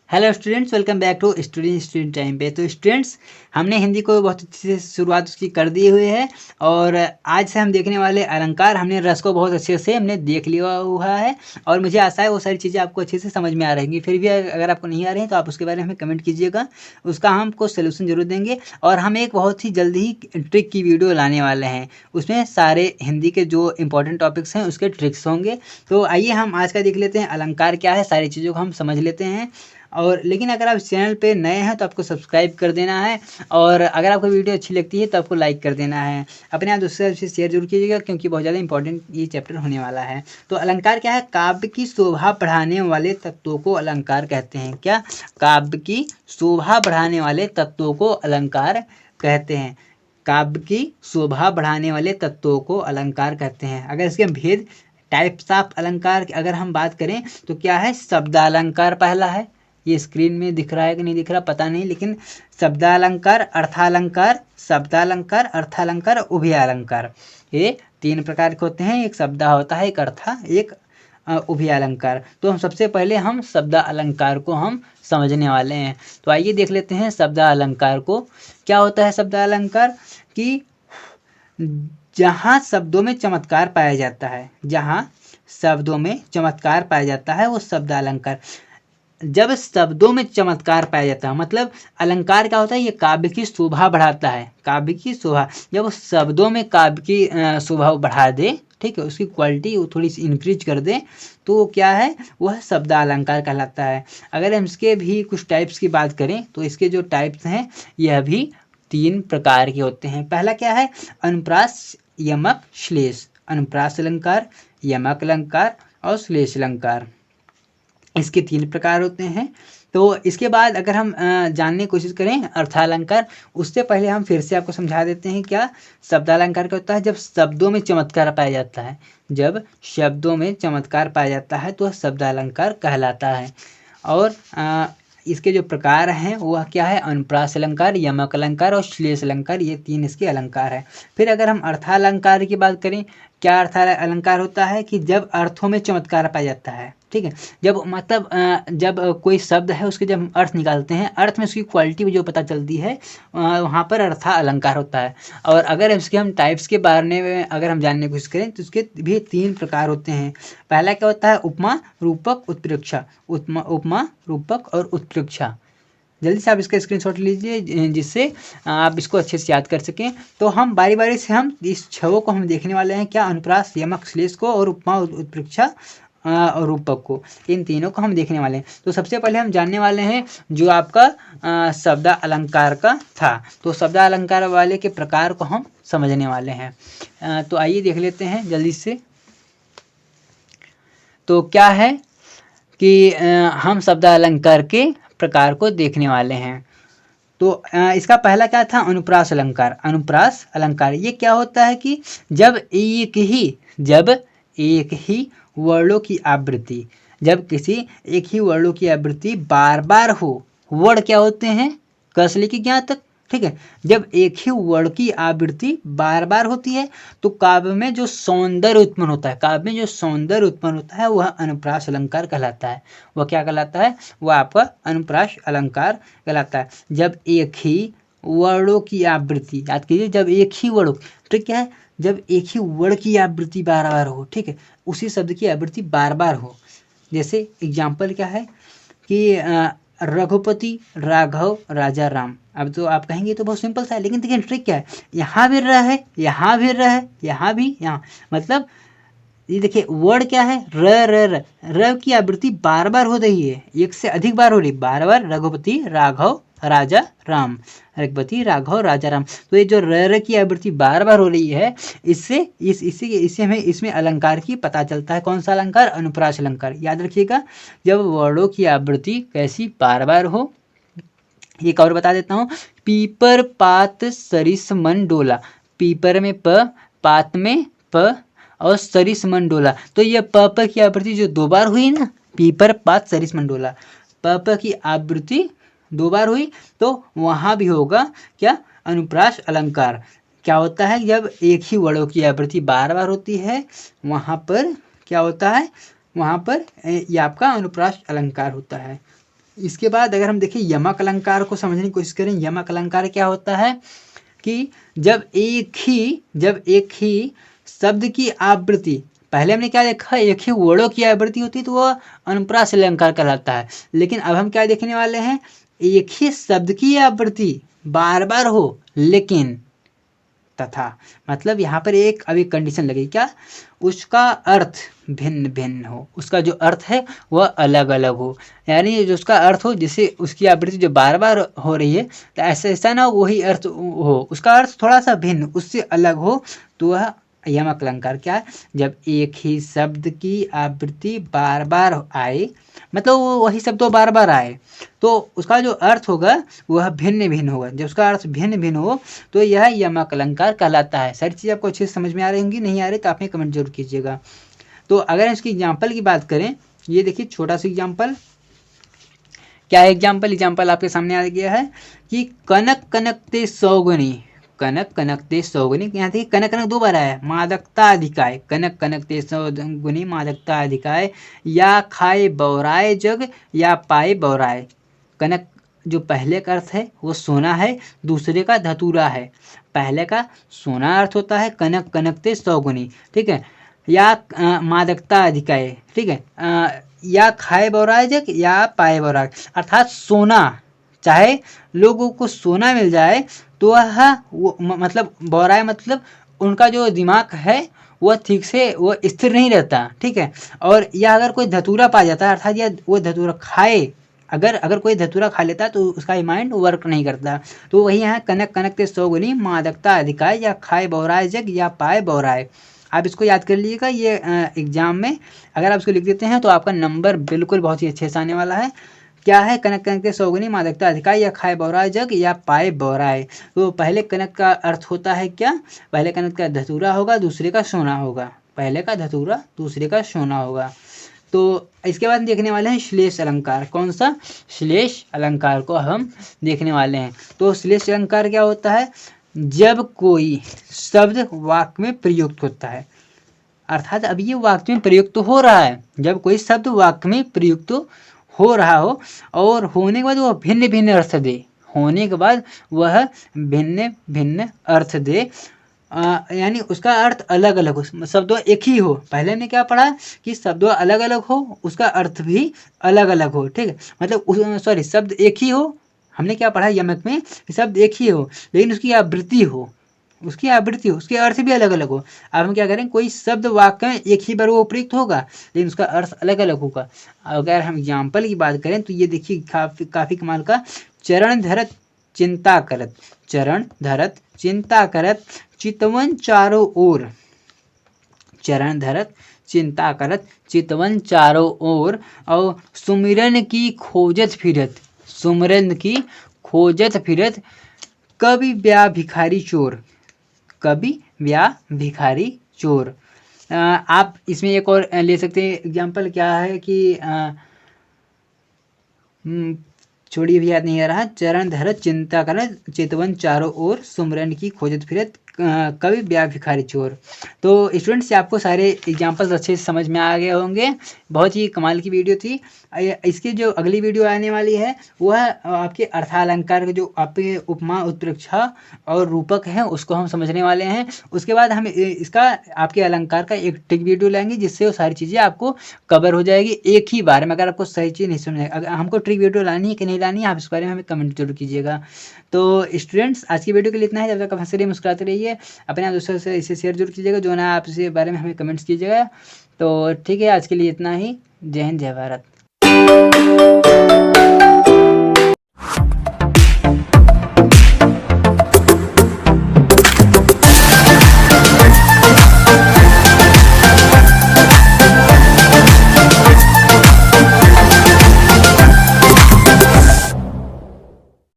Hello students, welcome back to student time पे। तो students, हमने हिंदी को बहुत अच्छे से शुरुआत उसकी कर दी हुई है और आज से हम देखने वाले अलंकार, हमने रस को बहुत अच्छे से हमने देख लिया हुआ है और मुझे आशा है वो सारी चीज़ें आपको अच्छे से समझ में आ रहेंगी। फिर भी अगर आपको नहीं आ रही हैं तो आप उसके बारे में हमें कमेंट कीजिएगा, उसका हम आपको सोल्यूशन जरूर देंगे। और हम एक बहुत ही जल्दी ही ट्रिक की वीडियो लाने वाले हैं, उसमें सारे हिंदी के जो इंपॉर्टेंट टॉपिक्स हैं उसके ट्रिक्स होंगे। तो आइए हम आज का देख लेते हैं अलंकार क्या है, सारी चीज़ों को हम समझ लेते हैं। और लेकिन अगर आप चैनल पे नए हैं तो आपको सब्सक्राइब कर देना है और अगर आपको वीडियो अच्छी लगती है तो आपको लाइक कर देना है। अपने आप दूसरे से शेयर जरूर कीजिएगा क्योंकि बहुत ज़्यादा इंपॉर्टेंट ये चैप्टर होने वाला है। तो अलंकार क्या है? काव्य की शोभा बढ़ाने वाले तत्वों को अलंकार कहते हैं। क्या? काव्य की शोभा बढ़ाने वाले तत्वों को अलंकार कहते हैं। काव्य की शोभा बढ़ाने वाले तत्वों को अलंकार कहते हैं। अगर इसके भेद टाइप्स ऑफ अलंकार अगर हम बात करें तो क्या है? शब्दालंकार पहला है, ये स्क्रीन में दिख रहा है कि नहीं दिख रहा पता नहीं, लेकिन शब्दालंकार, अर्थालंकार, शब्दालंकार, अर्थालंकार, उभयालंकार, ये तीन प्रकार के होते हैं। एक शब्दा होता है, एक अर्था, एक उभयालंकार। तो हम सबसे पहले हम शब्दालंकार को हम समझने वाले हैं। तो आइए देख लेते हैं शब्दालंकार को। क्या होता है शब्दालंकार? कि जहाँ शब्दों में चमत्कार पाया जाता है, जहाँ शब्दों में चमत्कार पाया जाता है वो शब्दालंकार। जब शब्दों में चमत्कार पाया जाता है, मतलब अलंकार क्या होता है? ये काव्य की शोभा बढ़ाता है। काव्य की शोभा, जब शब्दों में काव्य की शोभा बढ़ा दे, ठीक है, उसकी क्वालिटी वो थोड़ी सी इंक्रीज कर दे, तो क्या है? वह शब्दालंकार कहलाता है। अगर हम इसके भी कुछ टाइप्स की बात करें तो इसके जो टाइप्स हैं यह भी तीन प्रकार के होते हैं। पहला क्या है? अनुप्रास, यमक, श्लेष। अनुप्रास अलंकार, यमक अलंकार और श्लेष अलंकार, इसके तीन प्रकार होते हैं। तो इसके बाद अगर हम जानने की कोशिश करें अर्थालंकार, उससे पहले हम फिर से आपको समझा देते हैं क्या शब्दालंकार क्या होता है। जब शब्दों में चमत्कार पाया जाता है, जब शब्दों में चमत्कार पाया जाता है तो शब्दालंकार कहलाता है। और इसके जो प्रकार हैं वह क्या है? अनुप्रास अलंकार, यमक अलंकार और श्लेष अलंकार, ये तीन इसके अलंकार है। फिर अगर हम अर्थालंकार की बात करें, क्या अर्थालंकार होता है? कि जब अर्थों में चमत्कार पाया जाता है, ठीक है, जब मतलब जब कोई शब्द है उसके जब हम अर्थ निकालते हैं, अर्थ में उसकी क्वालिटी जो पता चलती है, वहाँ पर अर्था अलंकार होता है। और अगर इसके हम टाइप्स के बारे में अगर हम जानने की कोशिश करें तो उसके भी तीन प्रकार होते हैं। पहला क्या होता है? उपमा, रूपक, उत्प्रेक्षा। उपमा, रूपक और उत्प्रेक्षा। जल्दी से आप इसका स्क्रीनशॉट लीजिए जिससे आप इसको अच्छे से याद कर सकें। तो हम बारी बारी से हम इस छवों को हम देखने वाले हैं। क्या? अनुप्रास, यमक, श्लेष को और उपमा, उत्प्रेक्षा और रूपक को, इन तीनों को हम देखने वाले हैं। तो सबसे पहले हम जानने वाले हैं जो आपका शब्द अलंकार का था। तो शब्द अलंकार वाले के प्रकार को हम समझने वाले हैं। तो आइए देख लेते हैं जल्दी से। तो क्या है कि हम शब्द अलंकार के प्रकार को देखने वाले हैं। तो इसका पहला क्या था? अनुप्रास अलंकार। अनुप्रास अलंकार ये क्या होता है? कि जब एक ही वर्णों की आवृत्ति, जब किसी एक ही वर्णों की आवृत्ति बार बार हो। वर्ण क्या होते हैं? क से लेके ज्ञ तक, ठीक है। जब एक ही वर्ण की आवृत्ति बार बार होती है तो काव्य में जो सौंदर्य उत्पन्न होता है, काव्य में जो सौंदर्य उत्पन्न होता है वह अनुप्रास अलंकार कहलाता है। वह क्या कहलाता है? वह आपका अनुप्रास अलंकार कहलाता है। जब एक ही वर्णों की आवृत्ति, याद कीजिए, जब एक ही वर्ण, ठीक है, जब एक ही वर्ण की आवृत्ति बार बार हो, ठीक है, उसी शब्द की आवृत्ति बार बार हो। जैसे एग्जाम्पल क्या है कि रघुपति, राघव, राजा, राम। अब तो आप कहेंगे तो बहुत सिंपल सा है, लेकिन देखिए ट्रिक क्या है, यहाँ भी रह है, यहाँ भी रह है, यहाँ भी, यहाँ, मतलब ये देखिए वर्ड क्या है? र की आवृत्ति बार बार हो रही है, एक से अधिक बार हो रही, बार बार। रघुपति, राघव, राजा, राम, रघुपति, राघव, राजा, राम। तो ये जो र की आवृत्ति बार बार हो रही है, इससे हमें इसमें अलंकार की पता चलता है। कौन सा अलंकार? अनुप्रास अलंकार। याद रखिएगा, जब वर्णों की आवृत्ति कैसी बार बार हो। एक और बता देता हूँ, पीपर, पात, सरिस, मन, डोला। पीपर में प, पात में प और सरिस, मन, डोला। तो ये प की आवृत्ति जो दो बार हुई ना, पीपर, पात, सरिस, मन, डोला, प की आवृत्ति दो बार हुई, तो वहाँ भी होगा क्या? अनुप्रास अलंकार क्या होता है? जब एक ही वर्णों की आवृत्ति बार बार होती है वहाँ पर क्या होता है? वहाँ पर ये आपका अनुप्रास अलंकार होता है। इसके बाद अगर हम देखें यमक अलंकार को समझने की कोशिश करें, यमक अलंकार क्या होता है कि जब एक ही शब्द की आवृत्ति, पहले हमने क्या देखा, एक ही वर्णों की आवृत्ति होती है तो वह अनुप्रास अलंकार कहलाता है। लेकिन अब हम क्या देखने वाले हैं, एक ही शब्द की आवृत्ति बार बार हो लेकिन तथा, मतलब यहाँ पर एक अभी कंडीशन लगी, क्या? उसका अर्थ भिन्न भिन्न हो, उसका जो अर्थ है वह अलग अलग हो। यानी जो उसका अर्थ हो, जिससे उसकी आवृत्ति जो बार बार हो रही है तो ऐसा ना वही अर्थ हो, उसका अर्थ थोड़ा सा भिन्न, उससे अलग हो, तो वह यमक अलंकार क्या है? जब एक ही शब्द की आवृत्ति बार बार आए, मतलब वो वही शब्द तो बार बार आए तो उसका जो अर्थ होगा वह भिन्न भिन्न होगा। जब उसका अर्थ भिन्न भिन्न हो तो यह यमक अलंकार कहलाता है। सारी चीज़ आपको अच्छे से समझ में आ रही होंगी, नहीं आ रही तो आपने कमेंट जरूर कीजिएगा। तो अगर इसकी एग्जाम्पल की बात करें, ये देखिए छोटा सा एग्जाम्पल, क्या है एग्जाम्पल आपके सामने आ गया है कि कनक कनकते सौगुनी, कनक कनकते सौगुनी, यहाँ देखिए कनक कनक दो बार आया, मादकता अधिकाय, कनक कनकते सौगुनी मादकता अधिकाय, या खाए बौराए जग या पाए बौराए। कनक जो पहले का अर्थ है वो सोना है, दूसरे का धतूरा है। पहले का सोना अर्थ होता है कनक कनकते सौगुनी, ठीक है, या मादकता अधिकाय, ठीक है, या खाए बौराए जग या पाए बौराए, अर्थात सोना, चाहे लोगों को सोना मिल जाए तो वह मतलब बौराए मतलब उनका जो दिमाग है वह ठीक से वो स्थिर नहीं रहता, ठीक है। और या अगर कोई धतूरा पा जाता है, अर्थात यह वो धतूरा खाए, अगर कोई धतूरा खा लेता है तो उसका माइंड वर्क नहीं करता। तो वही है कनक कनकते सौगुनी मादकता अधिकाय, या खाए बौराए जग या पाए बौराए। आप इसको याद कर लीजिएगा, ये एग्जाम में अगर आप इसको लिख देते हैं तो आपका नंबर बिल्कुल बहुत ही अच्छे से आने वाला है। क्या है? कनक कनक सौगुनी मादकता अधिकाय, या खाए बौराए जग या पाए बौराए। तो पहले कनक का अर्थ होता है क्या? पहले कनक का धतूरा होगा, दूसरे का सोना होगा, पहले का धतूरा दूसरे का सोना होगा। तो इसके बाद देखने वाले हैं श्लेष अलंकार। कौन सा? श्लेष अलंकार को हम देखने वाले हैं। तो श्लेष अलंकार क्या होता है? जब कोई शब्द वाक्य में प्रयुक्त होता है, अर्थात अब ये वाक्य में प्रयुक्त हो रहा है, जब कोई शब्द वाक्य में प्रयुक्त हो रहा हो और होने के बाद वह भिन्न भिन्न अर्थ दे, होने के बाद वह भिन्न भिन्न अर्थ दे, यानी उसका अर्थ अलग अलग हो, शब्द एक ही हो। पहले हमने क्या पढ़ा कि शब्द अलग अलग हो, उसका अर्थ भी अलग अलग हो, ठीक है, मतलब सॉरी शब्द एक ही हो, हमने क्या पढ़ा यमक में, शब्द एक ही हो लेकिन उसकी आवृत्ति हो, उसके अर्थ भी अलग अलग हो। अब हम क्या करें, कोई शब्द वाक्य में एक ही बार वो प्रयुक्त होगा लेकिन उसका अर्थ अलग अलग होगा। अगर हम एग्जाम्पल की बात करें तो ये देखिए काफी कमाल का, चरण धरत चिंता करत, चरण धरत चिंता करत चितवन चारों ओर, चरण धरत चिंता करत चितवन चारों ओर, और सुमिरन की खोजत फिरत, सुमिरन की खोजत फिरत, कवि ब्या भिखारी चोर, कवि ब्या भिखारी चोर। आप इसमें एक और ले सकते हैं एग्जाम्पल, क्या है कि छोड़िए भी याद नहीं आ रहा, चरण धरत चिंता करत चितवन चारों ओर, सुमरन की खोजत फिरत, कवि ब्या भिखारी चोर। तो स्टूडेंट्स आपको सारे एग्जाम्पल्स अच्छे से समझ में आ गए होंगे। बहुत ही कमाल की वीडियो थी। इसकी जो अगली वीडियो आने वाली है वह आपके अर्थालंकार के जो आपके उपमा उत्प्रेक्षा और रूपक हैं उसको हम समझने वाले हैं। उसके बाद हम इसका आपके अलंकार का एक ट्रिक वीडियो लाएंगे जिससे वो सारी चीज़ें आपको कवर हो जाएगी एक ही बार में। अगर आपको सही चीज़ नहीं समझ, अगर हमको ट्रिक वीडियो लानी है कि नहीं लानी है, आप इस बारे में हमें कमेंट जरूर कीजिएगा। तो स्टूडेंट्स आज की वीडियो के लिए इतना है। जब तक हंस रहिए मुस्कुराते रहिए, अपने दोस्तों से इसे शेयर जरूर कीजिएगा, जो ना आप इस बारे में हमें कमेंट्स कीजिएगा। तो ठीक है, आज के लिए इतना ही। जय हिंद, जय भारत।